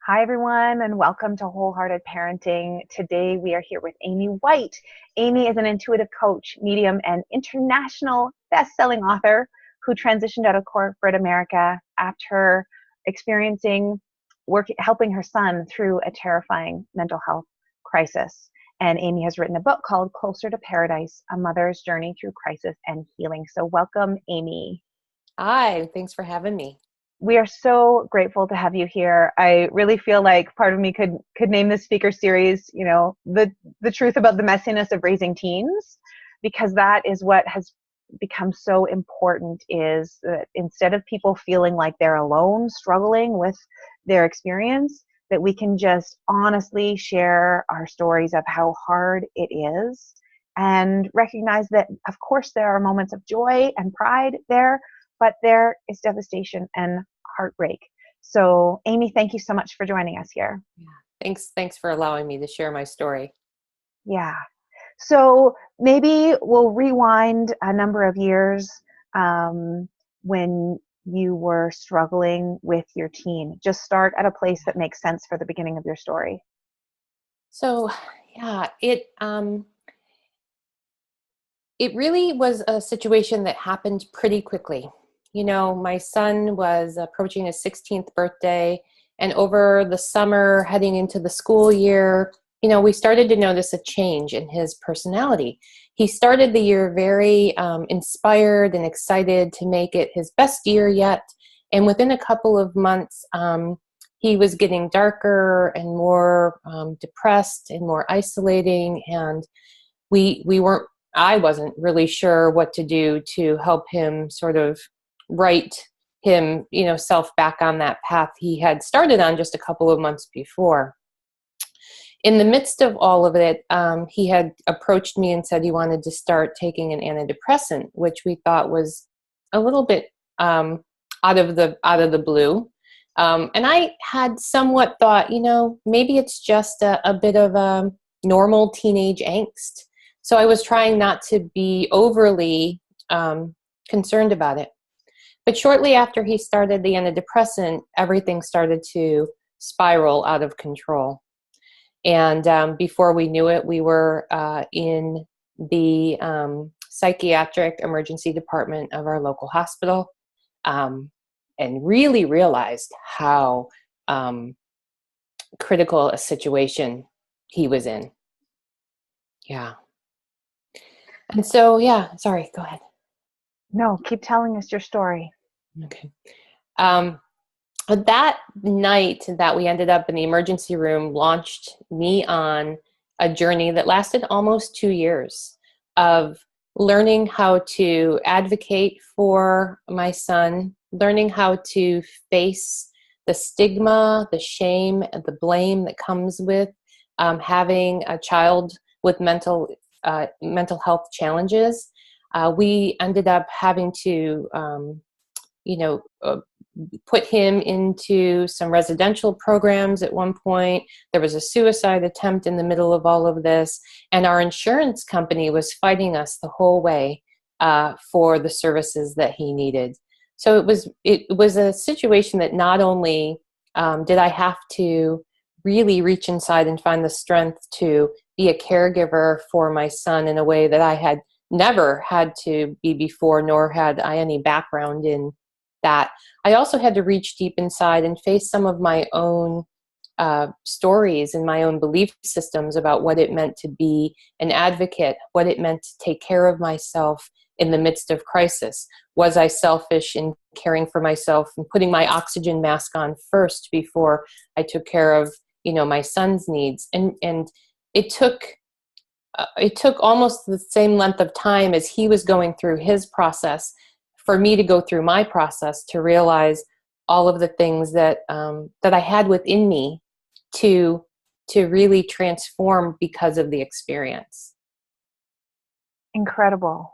Hi, everyone, and welcome to Wholehearted Parenting. Today, we are here with Amy White. Amy is an intuitive coach, medium, and international best-selling author who transitioned out of corporate America after experiencing helping her son through a terrifying mental health crisis. And Amy has written a book called Closer to Paradise, A Mother's Journey Through Crisis and Healing. So welcome, Amy. Hi, thanks for having me. We are so grateful to have you here. I really feel like part of me could name this speaker series, the truth about the messiness of raising teens, because that is what has become so important, is that instead of people feeling like they're alone struggling with their experience, that we can just honestly share our stories of how hard it is and recognize that, of course, there are moments of joy and pride there, but there is devastation and heartbreak. So, Amy, thank you so much for joining us here. Yeah, thanks for allowing me to share my story. Yeah. So maybe we'll rewind a number of years when you were struggling with your teen. Just start at a place that makes sense for the beginning of your story. So, yeah, it really was a situation that happened pretty quickly. My son was approaching his 16th birthday, and over the summer, heading into the school year, we started to notice a change in his personality. He started the year very inspired and excited to make it his best year yet. And within a couple of months, he was getting darker and more depressed and more isolating. And I wasn't really sure what to do to help him sort of right self back on that path he had started on just a couple of months before. In the midst of all of it, he had approached me and said he wanted to start taking an antidepressant, which we thought was a little bit out of the blue. And I had somewhat thought, maybe it's just a bit of a normal teenage angst. So I was trying not to be overly concerned about it. But shortly after he started the antidepressant, everything started to spiral out of control. And before we knew it, we were in the psychiatric emergency department of our local hospital, and really realized how critical a situation he was in. Yeah. And so, sorry, go ahead. No, keep telling us your story. Okay. But that night that we ended up in the emergency room launched me on a journey that lasted almost 2 years of learning how to advocate for my son, learning how to face the stigma, the shame, and the blame that comes with having a child with mental health challenges. We ended up having to, put him into some residential programs at one point. There was a suicide attempt in the middle of all of this, and our insurance company was fighting us the whole way for the services that he needed. So it was a situation that not only did I have to really reach inside and find the strength to be a caregiver for my son in a way that I had never had to be before, nor had I any background in that. I also had to reach deep inside and face some of my own stories and my own belief systems about what it meant to be an advocate, what it meant to take care of myself in the midst of crisis. Was I selfish in caring for myself and putting my oxygen mask on first before I took care of, my son's needs? And it took almost the same length of time as he was going through his process for me to go through my process to realize all of the things that I had within me to really transform because of the experience. Incredible.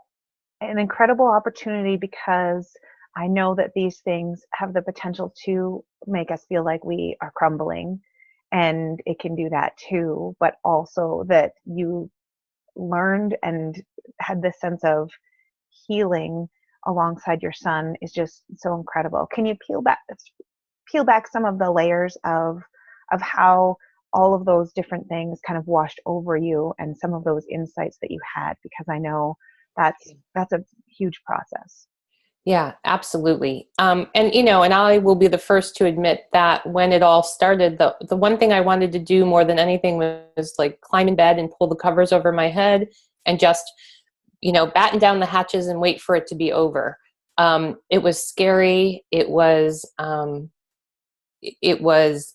An incredible opportunity, because I know that these things have the potential to make us feel like we are crumbling, and it can do that too, but also that you learned and had this sense of healing alongside your son is just so incredible. Can you peel back some of the layers of of how all of those different things kind of washed over you and some of those insights that you had, because I know that's a huge process. Yeah, absolutely. And and I will be the first to admit that when it all started, the one thing I wanted to do more than anything was like climb in bed and pull the covers over my head and just, batten down the hatches and wait for it to be over. It was scary. It was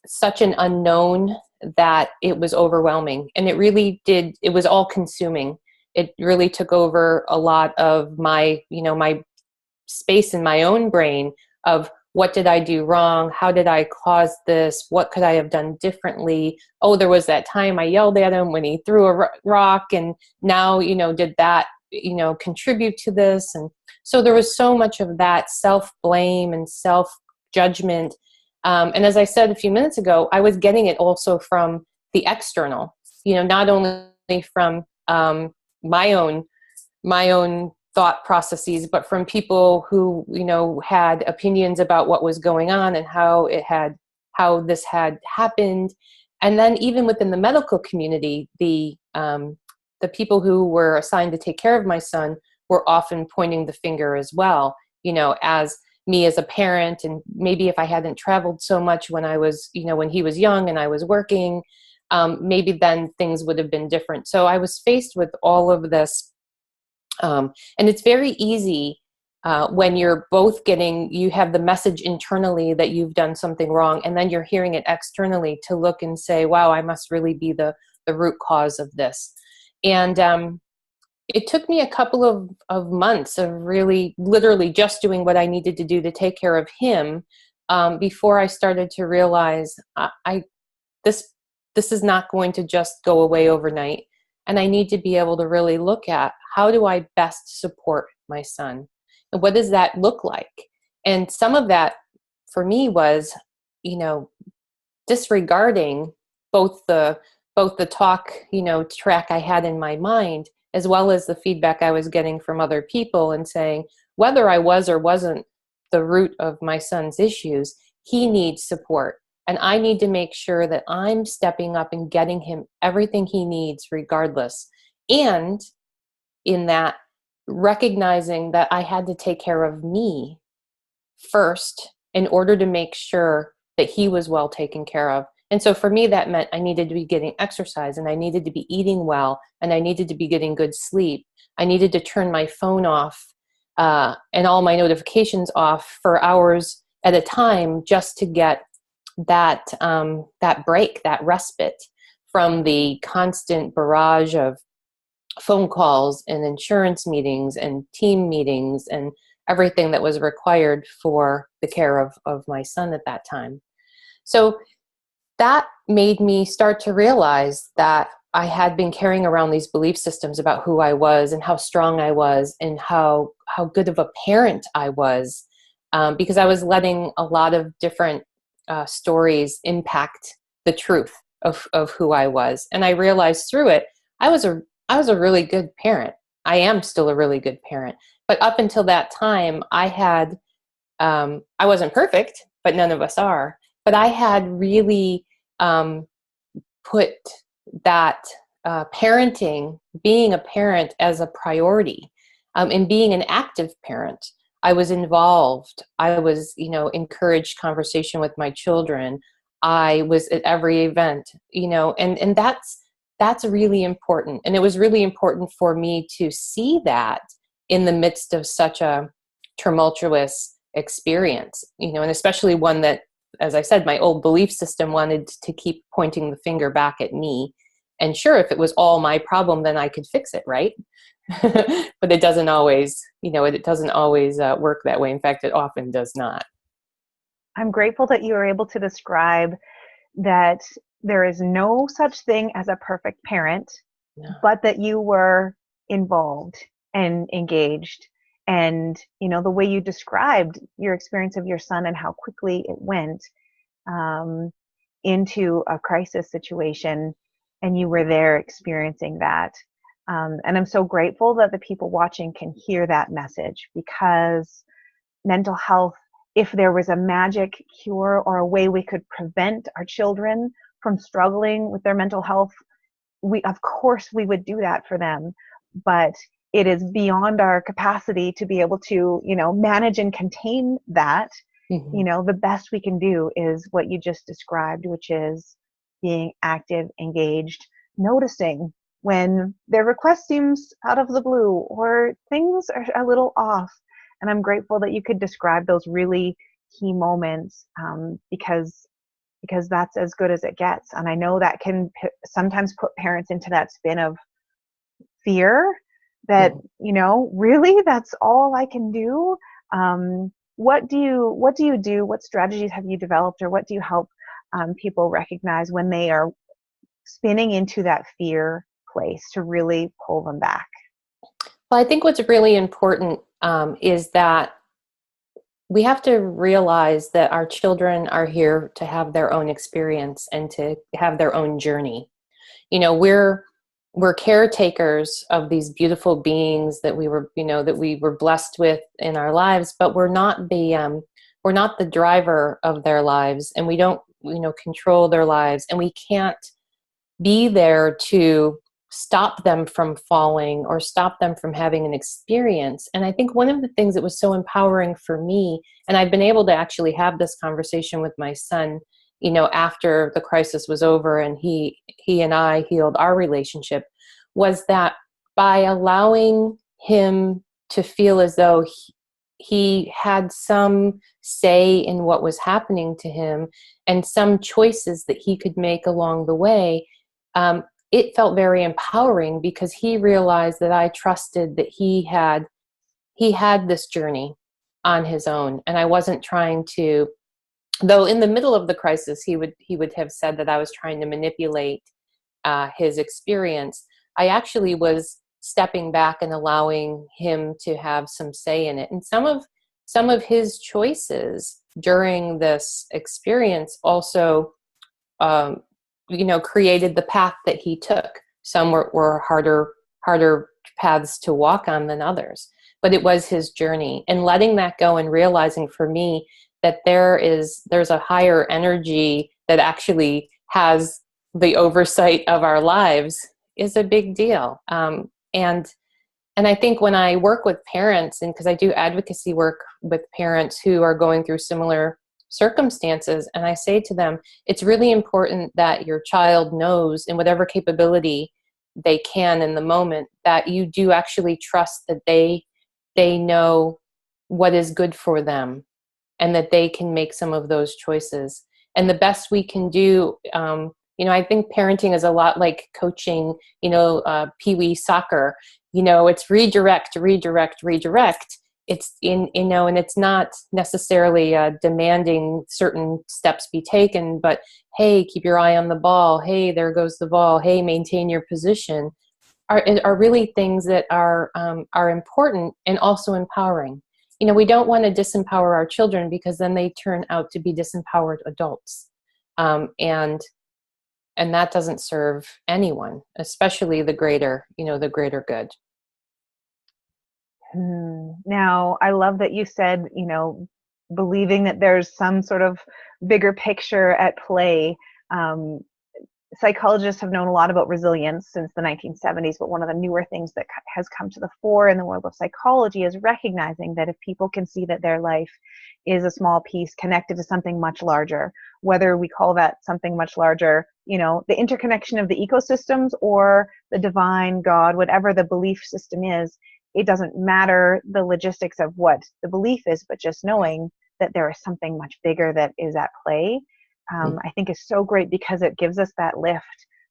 such an unknown that it was overwhelming, and it was all consuming. It really took over a lot of my space in my own brain of what did I do wrong? How did I cause this? What could I have done differently? Oh, there was that time I yelled at him when he threw a rock, and now, did that, contribute to this? And so there was so much of that self-blame and self-judgment. And as I said a few minutes ago, I was getting it also from the external, not only from my own thought processes, but from people who, had opinions about what was going on and how this had happened. And then even within the medical community, the people who were assigned to take care of my son were often pointing the finger as well, as me as a parent. And maybe if I hadn't traveled so much when when he was young and I was working, maybe then things would have been different. So I was faced with all of this. And it's very easy when you're both you have the message internally that you've done something wrong, and then you're hearing it externally, to look and say, wow, I must really be the root cause of this. And it took me a couple of months of really literally just doing what I needed to do to take care of him before I started to realize this is not going to just go away overnight. And I need to be able to really look at, how do I best support my son? And what does that look like? And some of that for me was, disregarding both the talk, track I had in my mind, as well as the feedback I was getting from other people, and saying, whether I was or wasn't the root of my son's issues, he needs support. And I need to make sure that I'm stepping up and getting him everything he needs regardless. And in that, recognizing that I had to take care of me first in order to make sure that he was well taken care of. And so for me, that meant I needed to be getting exercise, and I needed to be eating well, and I needed to be getting good sleep. I needed to turn my phone off and all my notifications off for hours at a time, just to get that break, that respite from the constant barrage of phone calls and insurance meetings and team meetings and everything that was required for the care of my son at that time. So that made me start to realize that I had been carrying around these belief systems about who I was and how strong I was and how good of a parent I was, because I was letting a lot of different stories impact the truth of who I was. And I realized through it, I was a really good parent. I am still a really good parent. But up until that time, I wasn't perfect, but none of us are. But I had really put that parenting, being a parent, as a priority, and being an active parent. I was involved. I was, encouraged conversation with my children. I was at every event, and that's really important. And it was really important for me to see that in the midst of such a tumultuous experience, and especially one that, as I said, my old belief system wanted to keep pointing the finger back at me. And sure, if it was all my problem, then I could fix it, right? But it doesn't always, work that way. In fact, it often does not. I'm grateful that you were able to describe that there is no such thing as a perfect parent, No. but that you were involved and engaged. And, the way you described your experience of your son and how quickly it went into a crisis situation, and you were there experiencing that. And I'm so grateful that the people watching can hear that message, because mental health if there was a magic cure or a way we could prevent our children from struggling with their mental health, of course we would do that for them. But it is beyond our capacity to be able to, manage and contain that. Mm-hmm. The best we can do is what you just described, which is being active, engaged, noticing when their request seems out of the blue or things are a little off. And I'm grateful that you could describe those really key moments, because that's as good as it gets. And I know that can sometimes put parents into that spin of fear that, really, that's all I can do. What do you do? What strategies have you developed, or what do you help people recognize when they are spinning into that fear place to really pull them back? Well, I think what's really important is that we have to realize that our children are here to have their own experience and to have their own journey. We're caretakers of these beautiful beings that we were blessed with in our lives, but we're not the driver of their lives, and we don't control their lives, and we can't be there to stop them from falling or stop them from having an experience. And I think one of the things that was so empowering for me, and I've been able to actually have this conversation with my son, after the crisis was over and he and I healed our relationship, was that by allowing him to feel as though he had some say in what was happening to him and some choices that he could make along the way, it felt very empowering, because he realized that I trusted that he had this journey on his own, and I wasn't trying to. Though in the middle of the crisis, he would have said that I was trying to manipulate his experience. I actually was stepping back and allowing him to have some say in it, and some of his choices during this experience also created the path that he took. Some were harder paths to walk on than others, but it was his journey. And letting that go and realizing for me that there's a higher energy that actually has the oversight of our lives is a big deal. And I think when I work with parents, and because I do advocacy work with parents who are going through similar circumstances, and I say to them, it's really important that your child knows, in whatever capability they can in the moment, that you do actually trust that they know what is good for them, and that they can make some of those choices. And the best we can do, I think parenting is a lot like coaching, pee-wee soccer. It's redirect. It's and it's not necessarily demanding certain steps be taken, but hey, keep your eye on the ball. Hey, there goes the ball. Hey, maintain your position. Are really things that are important and also empowering. We don't want to disempower our children, because then they turn out to be disempowered adults, and that doesn't serve anyone, especially the greater good. Now, I love that you said, believing that there's some sort of bigger picture at play. Psychologists have known a lot about resilience since the 1970s, but one of the newer things that has come to the fore in the world of psychology is recognizing that if people can see that their life is a small piece connected to something much larger, whether we call that something much larger, the interconnection of the ecosystems or the divine God, whatever the belief system is, it doesn't matter the logistics of what the belief is, but just knowing that there is something much bigger that is at play, I think is so great, because it gives us that lift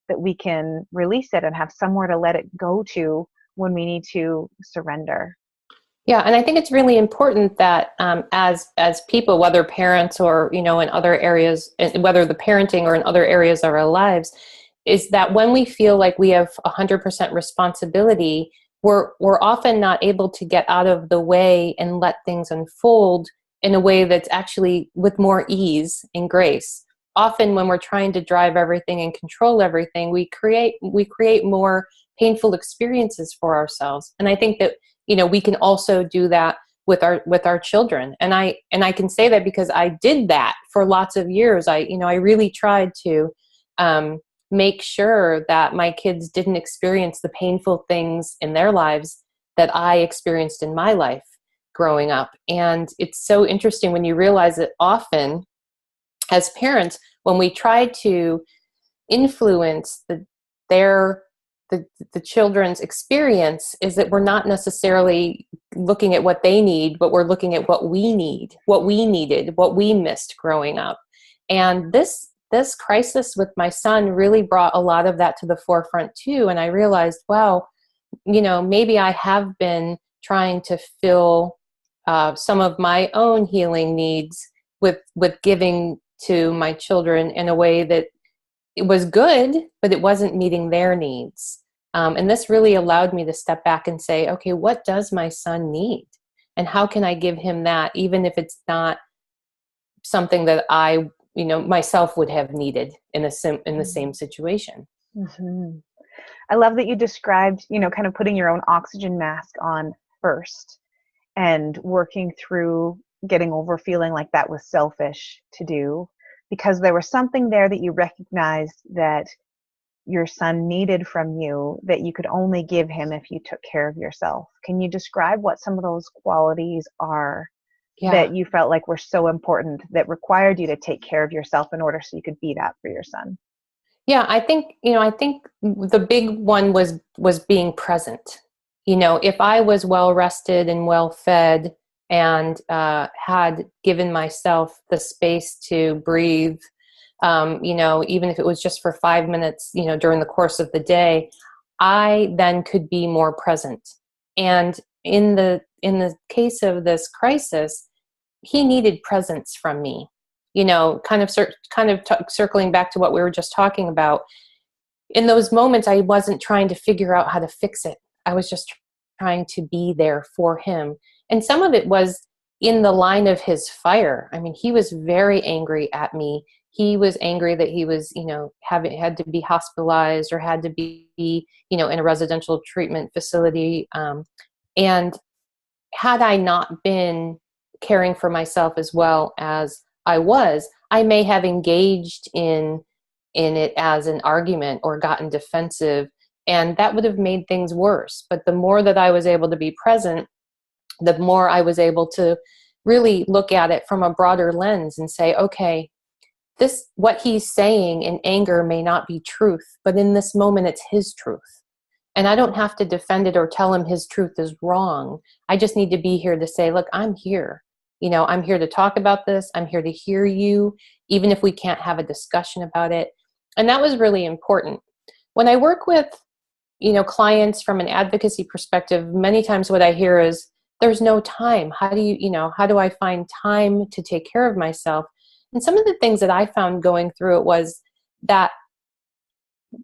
that we can release it and have somewhere to let it go to when we need to surrender. Yeah, and I think it's really important that as people, whether parents or in other areas, whether the parenting or in other areas of our lives, is that when we feel like we have 100% responsibility, we're often not able to get out of the way and let things unfold in a way that's actually with more ease and grace. Often when we're trying to drive everything and control everything, we create more painful experiences for ourselves. And I think that we can also do that with our children. And I can say that because I did that for lots of years. I really tried to make sure that my kids didn't experience the painful things in their lives that I experienced in my life growing up. And it's so interesting when you realize that often as parents, when we try to influence their the children's experience, is that we're not necessarily looking at what they need, but we're looking at what we need, what we needed, what we missed growing up. And this crisis with my son really brought a lot of that to the forefront too. And I realized, wow, maybe I have been trying to fill some of my own healing needs with giving to my children in a way that it was good, but it wasn't meeting their needs. And this really allowed me to step back and say, okay, what does my son need? And how can I give him that, even if it's not something that I, myself would have needed in the same situation. Mm-hmm. I love that you described, kind of putting your own oxygen mask on first and working through getting over feeling like that was selfish to do, because there was something there that you recognized that your son needed from you that you could only give him if you took care of yourself. Can you describe what some of those qualities are that you felt like were so important that required you to take care of yourself in order so you could be that for your son? Yeah, I think the big one was being present. If I was well rested and well fed and had given myself the space to breathe, even if it was just for 5 minutes, during the course of the day, I then could be more present. And in the case of this crisis, he needed presence from me. Circling back to what we were just talking about. In those moments, I wasn't trying to figure out how to fix it. I was just trying to be there for him. And some of it was in the line of his fire. I mean, he was very angry at me. He was angry that he was, had to be hospitalized or had to be, in a residential treatment facility. And had I not been caring for myself as well as I was, I may have engaged in it as an argument or gotten defensive, and that would have made things worse. But the more that I was able to be present, the more I was able to really look at it from a broader lens and say, okay, what he's saying in anger may not be truth, but in this moment it's his truth. And I don't have to defend it or tell him his truth is wrong. I just need to be here to say, look, I'm here. I'm here to talk about this. I'm here to hear you, even if we can't have a discussion about it. And that was really important. When I work with, clients from an advocacy perspective, many times what I hear is, there's no time. How do I find time to take care of myself? And some of the things that I found going through it was that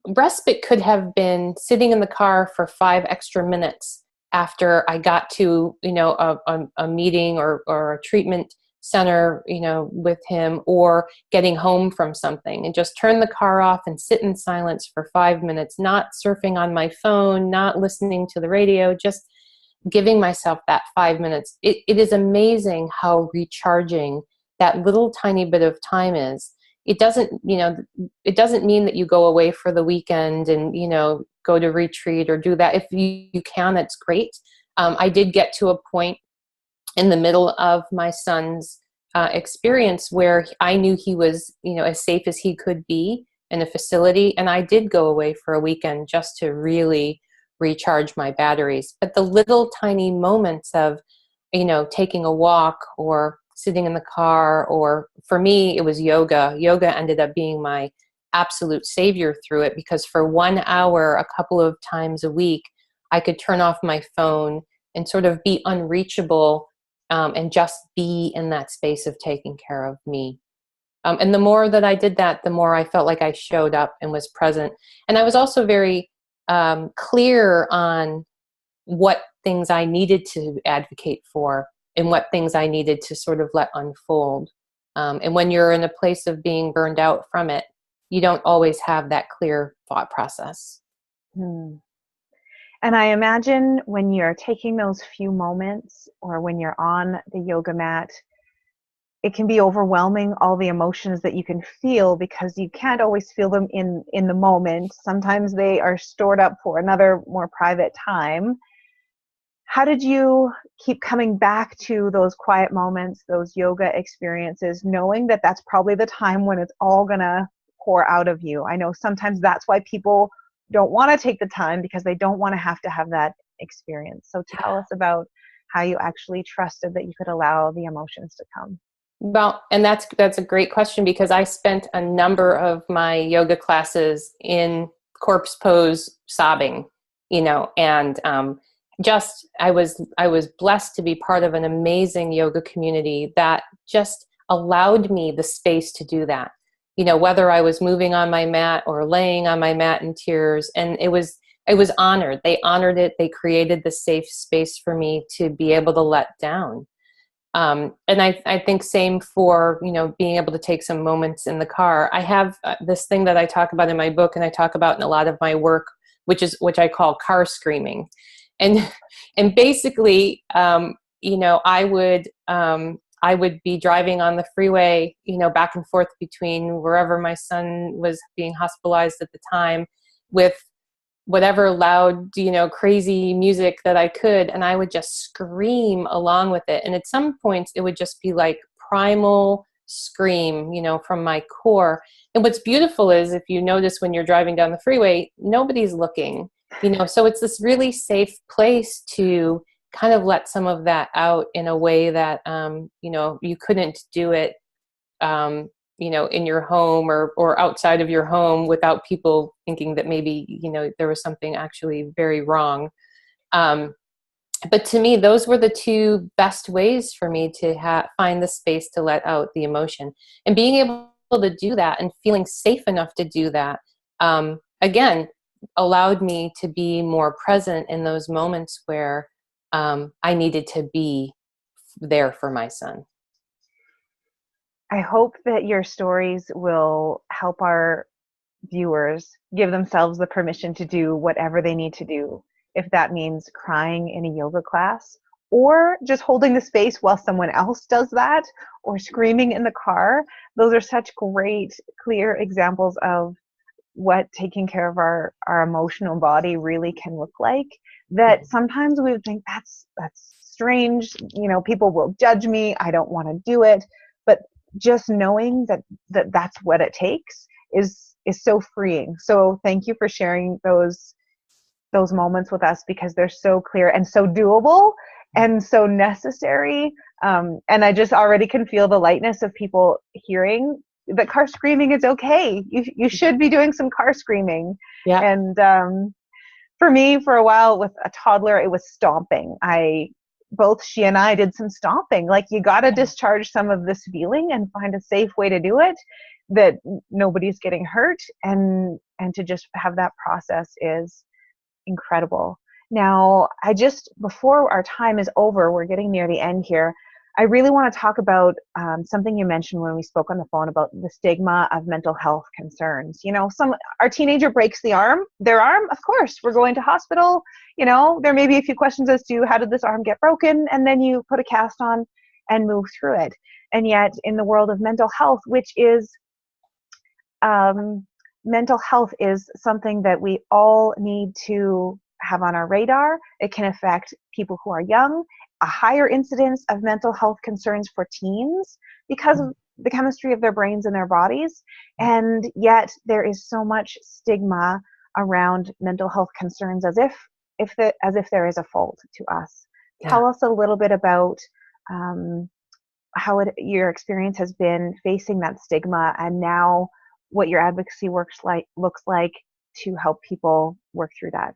respite could have been sitting in the car for 5 extra minutes after I got to, a meeting or a treatment center, with him, or getting home from something, and just turn the car off and sit in silence for 5 minutes, not surfing on my phone, not listening to the radio, just giving myself that 5 minutes. It is amazing how recharging that little tiny bit of time is. It doesn't mean that you go away for the weekend and, go to retreat or do that. If you can, that's great. I did get to a point in the middle of my son's experience where I knew he was, as safe as he could be in a facility. And I did go away for a weekend just to really recharge my batteries. But the little tiny moments of, taking a walk or sitting in the car, or for me, it was yoga. Yoga ended up being my absolute savior through it, because for 1 hour, a couple of times a week, I could turn off my phone and sort of be unreachable, and just be in that space of taking care of me. And the more that I did that, the more I felt like I showed up and was present. And I was also very clear on what things I needed to advocate for and what things I needed to sort of let unfold. And when you're in a place of being burned out from it, you don't always have that clear thought process. And I imagine when you're taking those few moments or when you're on the yoga mat, it can be overwhelming, all the emotions that you can feel, because you can't always feel them in the moment. Sometimes they are stored up for another more private time. How did you keep coming back to those quiet moments, those yoga experiences, knowing that that's probably the time when it's all going to pour out of you? I know sometimes that's why people don't want to take the time, because they don't want to have that experience. So tell us about how you actually trusted that you could allow the emotions to come. Well, and that's a great question, because I spent a number of my yoga classes in corpse pose, sobbing, and just I was blessed to be part of an amazing yoga community that just allowed me the space to do that. Whether I was moving on my mat or laying on my mat in tears, and it was honored. They honored it. They created the safe space for me to be able to let down. And I think same for, being able to take some moments in the car. I have this thing that I talk about in my book, and I talk about in a lot of my work, which I call car screaming. And basically, I would be driving on the freeway, back and forth between wherever my son was being hospitalized at the time, with whatever loud, crazy music that I could. And I would just scream along with it. And at some points it would just be like primal scream, from my core. And what's beautiful is, if you notice when you're driving down the freeway, nobody's looking, so it's this really safe place to kind of let some of that out in a way that, you couldn't do it, in your home or outside of your home without people thinking that maybe, there was something actually very wrong. But to me, those were the two best ways for me to find the space to let out the emotion. And being able to do that and feeling safe enough to do that, again, allowed me to be more present in those moments where I needed to be there for my son. I hope that your stories will help our viewers give themselves the permission to do whatever they need to do. If that means crying in a yoga class, or just holding the space while someone else does that, or screaming in the car. Those are such great, clear examples of what taking care of our emotional body really can look like, that sometimes we would think that's strange, people will judge me, I don't want to do it. But just knowing that that's what it takes is so freeing. So thank you for sharing those moments with us, because they're so clear and so doable and so necessary. And I just already can feel the lightness of people hearing that car screaming is okay. You should be doing some car screaming. Yeah. And for me, for a while with a toddler, it was stomping. Both she and I did some stomping. Like, you got to discharge some of this feeling and find a safe way to do it that nobody's getting hurt, and to just have that process is incredible. Now, before our time is over, we're getting near the end here, I really want to talk about something you mentioned when we spoke on the phone about the stigma of mental health concerns. Our teenager breaks their arm, of course, we're going to hospital. There may be a few questions as to how did this arm get broken, and then you put a cast on and move through it. And yet in the world of mental health, which is mental health is something that we all need to have on our radar. It can affect people who are young, a higher incidence of mental health concerns for teens because of the chemistry of their brains and their bodies. And yet there is so much stigma around mental health concerns, as if there is a fault to us. Yeah. Tell us a little bit about how your experience has been facing that stigma, and now what your advocacy looks like to help people work through that.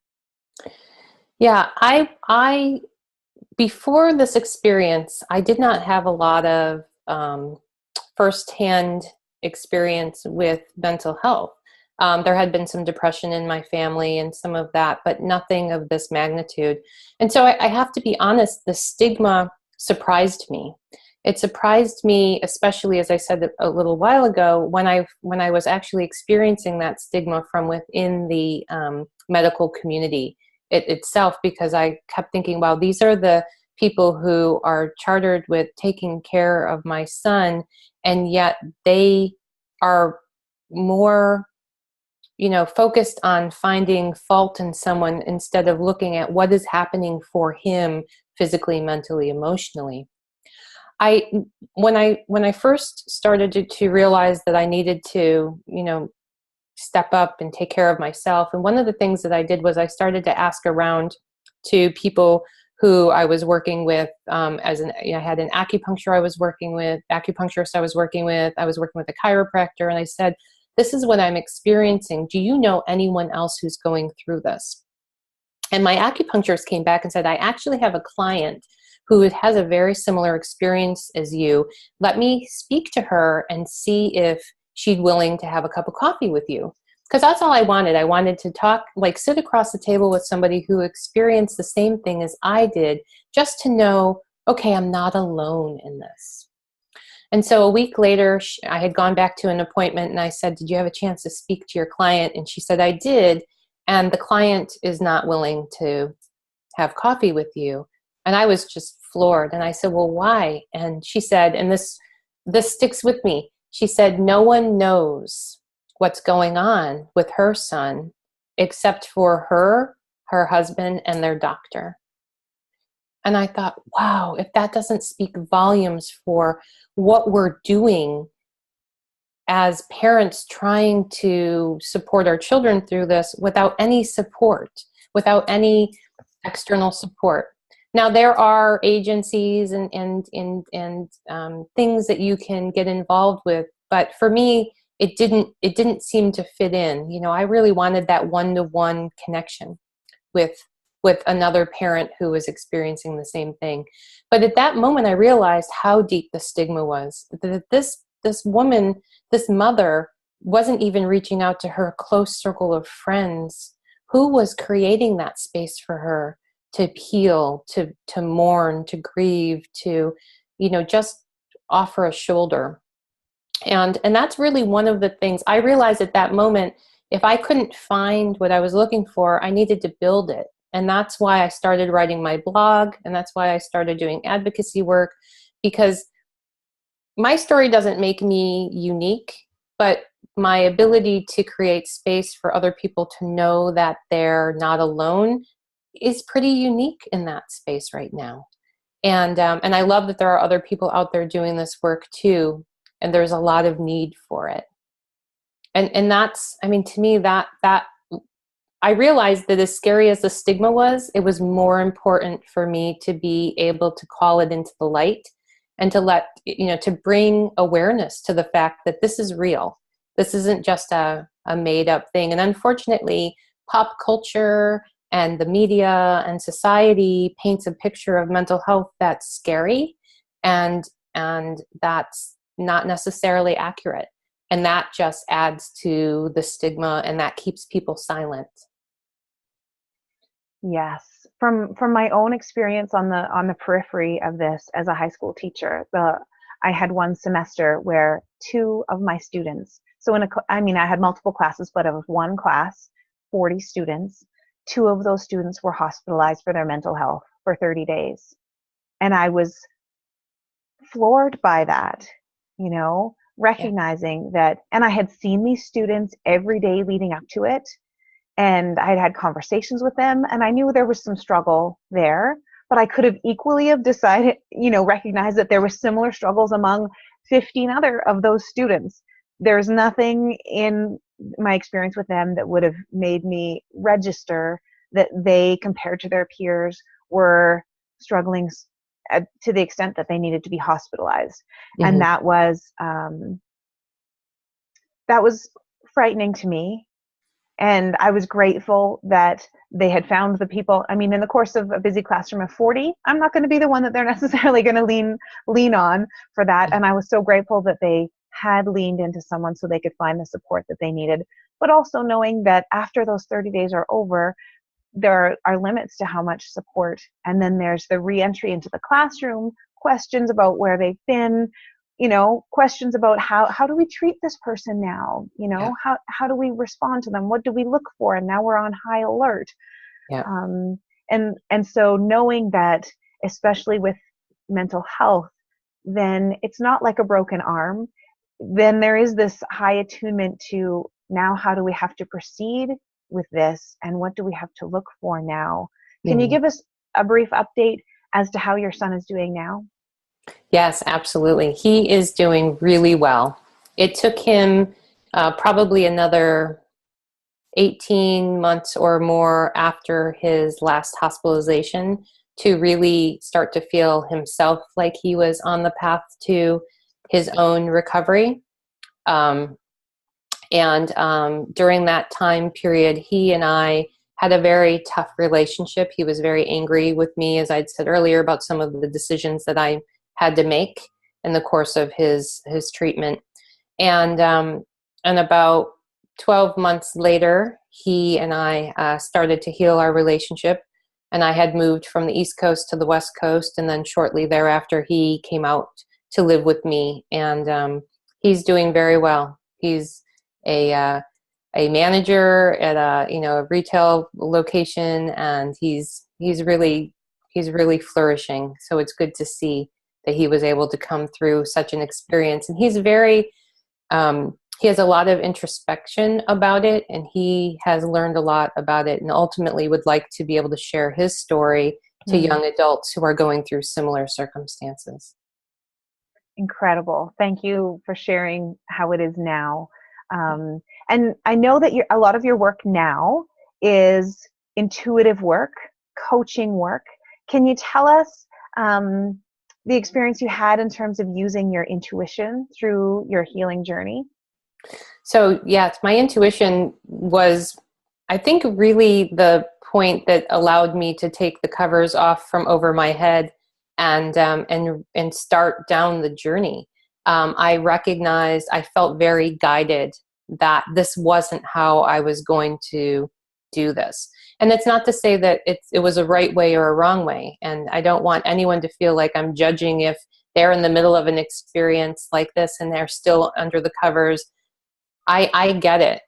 Yeah, I before this experience, I did not have a lot of firsthand experience with mental health. There had been some depression in my family and some of that, but nothing of this magnitude. And so I have to be honest, the stigma surprised me. It surprised me, especially, as I said a little while ago, when I was actually experiencing that stigma from within the medical community. it itself, because I kept thinking, wow, these are the people who are chartered with taking care of my son, and yet they are more, focused on finding fault in someone instead of looking at what is happening for him physically, mentally, emotionally. I when I first started to realize that I needed to, step up and take care of myself, and one of the things that I did was I started to ask around to people who I was working with, I had an acupuncturist I was working with, I was working with a chiropractor, and I said, this is what I'm experiencing. Do you know anyone else who's going through this? And my acupuncturist came back and said, I actually have a client who has a very similar experience as you. Let me speak to her and see if she's willing to have a cup of coffee with you. Because that's all I wanted. I wanted to talk, sit across the table with somebody who experienced the same thing as I did, just to know, okay, I'm not alone in this. And so a week later, I had gone back to an appointment, and I said, did you have a chance to speak to your client? And she said, I did. And the client is not willing to have coffee with you. And I was just floored. And I said, well, why? And she said, and this sticks with me. She said, no one knows what's going on with her son except for her husband, and their doctor. And I thought, wow, if that doesn't speak volumes for what we're doing as parents trying to support our children through this without any support, without any external support. Now, there are agencies and things that you can get involved with, but for me, it didn't seem to fit in. I really wanted that one-to-one connection with another parent who was experiencing the same thing. But at that moment, I realized how deep the stigma was. That this woman, this mother, wasn't even reaching out to her close circle of friends who was creating that space for her to heal, to mourn, to grieve, to, just offer a shoulder. And that's really one of the things I realized at that moment. If I couldn't find what I was looking for, I needed to build it. And that's why I started writing my blog, and that's why I started doing advocacy work, because my story doesn't make me unique, but my ability to create space for other people to know that they're not alone is pretty unique in that space right now. And I love that there are other people out there doing this work too, and there's a lot of need for it. And that's, to me, that I realized that as scary as the stigma was, it was more important for me to be able to call it into the light and to bring awareness to the fact that this is real. This isn't just a made up thing. And unfortunately, pop culture and the media and society paints a picture of mental health that's scary, and that's not necessarily accurate. And that just adds to the stigma, and that keeps people silent. Yes. From my own experience on the periphery of this as a high school teacher, I had one semester where two of my students, so I had multiple classes, but it was one class, 40 students, two of those students were hospitalized for their mental health for 30 days. And I was floored by that, recognizing that, and I had seen these students every day leading up to it. And I had conversations with them, and I knew there was some struggle there, but I could have equally have decided, recognized that there were similar struggles among 15 other of those students. There's nothing in my experience with them that would have made me register that they, compared to their peers, were struggling to the extent that they needed to be hospitalized. Mm-hmm. And that was frightening to me. And I was grateful that they had found the people. In the course of a busy classroom of 40, I'm not going to be the one that they're necessarily going to lean on for that. And I was so grateful that they had leaned into someone so they could find the support that they needed. But also knowing that after those 30 days are over, there are limits to how much support. And then there's the re-entry into the classroom, questions about where they've been, questions about how do we treat this person now? How do we respond to them? What do we look for? And now we're on high alert. Yeah. And so knowing that, especially with mental health, then it's not like a broken arm. Then there is this high attunement to, now how do we have to proceed with this, and what do we have to look for now? Can you Mm. give us a brief update as to how your son is doing now? Yes, absolutely. He is doing really well. It took him probably another 18 months or more after his last hospitalization to really start to feel himself like he was on the path to his own recovery. Um, and during that time period, he and I had a very tough relationship. He was very angry with me, as I'd said earlier, about some of the decisions that I had to make in the course of his treatment. And about 12 months later, he and I started to heal our relationship. And I had moved from the East Coast to the West Coast. And then shortly thereafter, he came out to live with me. And he's doing very well. He's a manager at a retail location, and he's really flourishing. So it's good to see that he was able to come through such an experience. And he's very he has a lot of introspection about it, and he has learned a lot about it, and ultimately would like to be able to share his story to young adults who are going through similar circumstances. Incredible. Thank you for sharing how it is now. And I know that a lot of your work now is intuitive work, coaching work. Can you tell us the experience you had in terms of using your intuition through your healing journey? So yes, my intuition was, I think, really the point that allowed me to take the covers off from over my head and start down the journey. I recognized, I felt very guided that this wasn't how I was going to do this. And it's not to say that it was a right way or a wrong way. And I don't want anyone to feel like I'm judging if they're in the middle of an experience like this and they're still under the covers. I get it.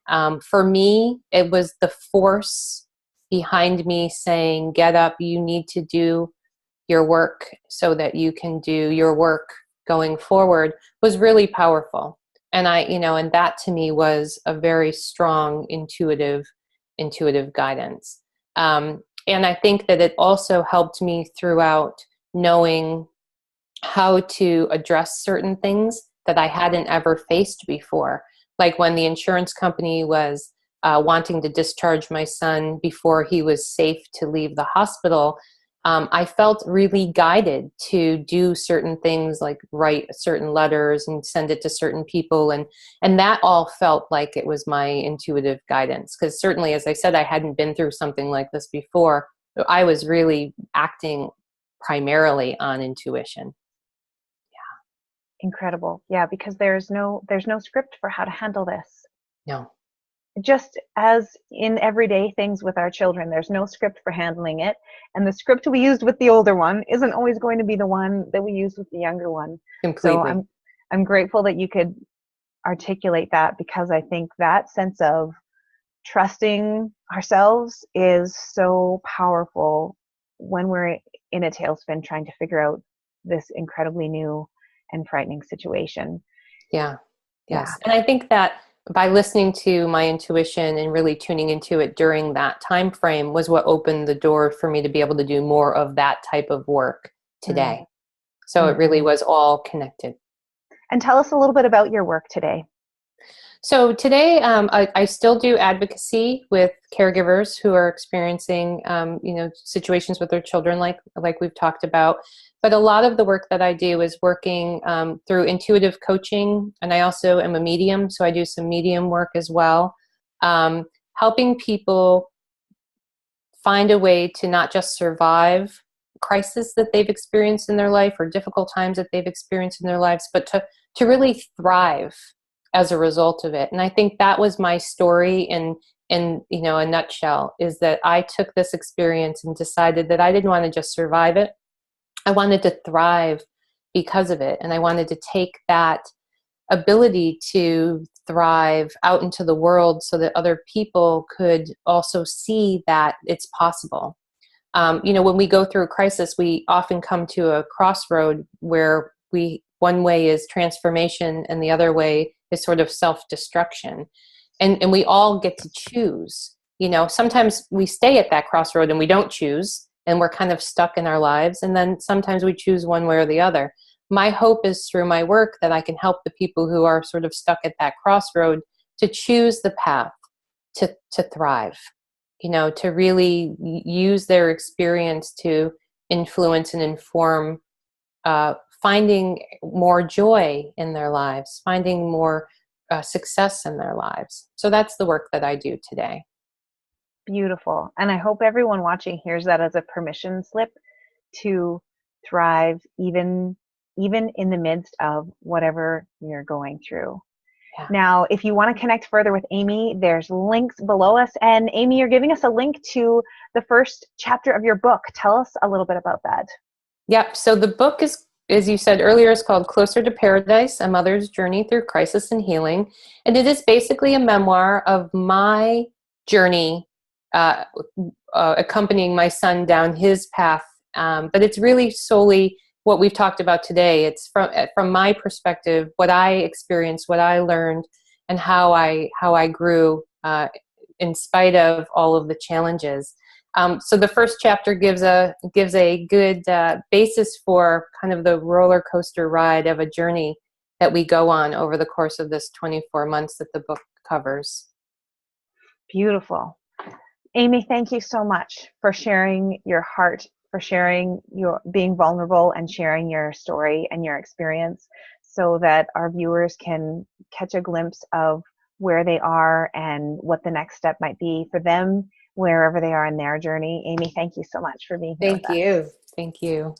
For me, it was the force behind me saying, get up, you need to do your work so that you can do your work going forward, was really powerful. And and that to me was a very strong intuitive guidance. And I think that it also helped me throughout knowing how to address certain things that I hadn't ever faced before. Like when the insurance company was wanting to discharge my son before he was safe to leave the hospital, I felt really guided to do certain things, like write certain letters and send it to certain people. And that all felt like it was my intuitive guidance. Because certainly, as I said, I hadn't been through something like this before. So I was really acting primarily on intuition. Incredible. Yeah, because there's no script for how to handle this. No. Just as in everyday things with our children, there's no script for handling it. And the script we used with the older one isn't always going to be the one that we use with the younger one. Completely. So I'm grateful that you could articulate that, because I think that sense of trusting ourselves is so powerful when we're in a tailspin trying to figure out this incredibly new and frightening situation. Yeah. Yes. Yeah. And I think that by listening to my intuition and really tuning into it during that time frame was what opened the door for me to be able to do more of that type of work today. So it really was all connected. And tell us a little bit about your work today. So today, I still do advocacy with caregivers who are experiencing, situations with their children, like we've talked about. But a lot of the work that I do is working through intuitive coaching, and I also am a medium, so I do some medium work as well, helping people find a way to not just survive crisis that they've experienced in their life or difficult times that they've experienced in their lives, but to really thrive as a result of it. And I think that was my story in a nutshell, is that I took this experience and decided that I didn't want to just survive it. I wanted to thrive because of it. And I wanted to take that ability to thrive out into the world so that other people could also see that it's possible. When we go through a crisis, we often come to a crossroad where one way is transformation and the other way is sort of self-destruction. And we all get to choose. Sometimes we stay at that crossroad and we don't choose, and we're kind of stuck in our lives. And then sometimes we choose one way or the other. My hope is through my work that I can help the people who are sort of stuck at that crossroad to choose the path to thrive, to really use their experience to influence and inform, finding more joy in their lives, finding more success in their lives. So that's the work that I do today. Beautiful. And I hope everyone watching hears that as a permission slip to thrive even in the midst of whatever you're going through. Yeah. Now, if you want to connect further with Amy, there's links below us. And Amy, you're giving us a link to the first chapter of your book. Tell us a little bit about that. Yep. So the book is, as you said earlier, is called Closer to Paradise, A Mother's Journey Through Crisis and Healing. And it is basically a memoir of my journey accompanying my son down his path. But it's really solely what we've talked about today. It's from my perspective, what I experienced, what I learned, and how I grew in spite of all of the challenges. So the first chapter gives a good basis for kind of the roller coaster ride of a journey that we go on over the course of this 24 months that the book covers. Beautiful. Amy, thank you so much for sharing your heart, for sharing your being vulnerable and sharing your story and your experience so that our viewers can catch a glimpse of where they are and what the next step might be for them wherever they are in their journey. Amy, thank you so much for being here with us. Thank you. Thank you.